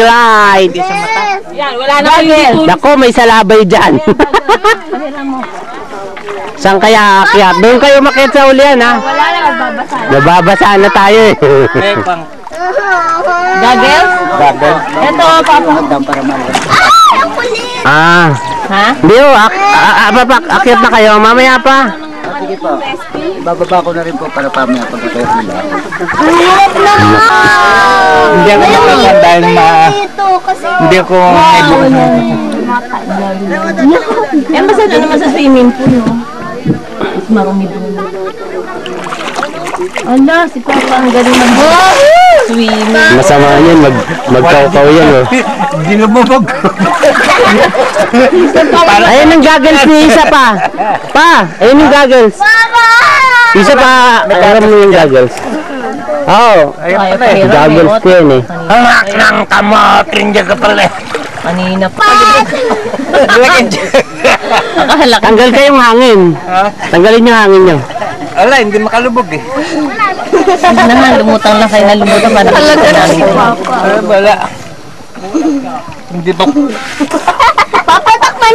right. Yan, wala na kayo. Dako, may salabay dyan. Saan kaya akyat? Doon kayo makit sa ulian, ha? Wala na, magbabasa. Nababasa na tayo, eh. Goggles? Ito, papa. Ah. Ha? Hindi, akyat na kayo. Mamaya pa. Sige po. Bababa ko na rin po para pamaya pag-ipayos nila. Hindi ako makakanta dahil hindi ako Yan basta na naman sa swimming pool, no? Mas marumi doon. Ala, si Papa ang galing mag-swimming. masama yan. Magkaukaw yan, oh. Hindi na mabag. Ayun ang goggles ni isa pa. Ayun yung goggles. Isa pa, alam mo yung goggles. Oo. Goggles ko yan, eh. Anak ng kamating dyan ka pala. Kanina pa. Tanggal kayong hangin. Tanggalin yung hangin nyo. Ala, hindi makalubog eh. Naman, lumutang lang kayo na lumutang. Talaga na si Papa. Wala. Hindi ba? Papa, takpan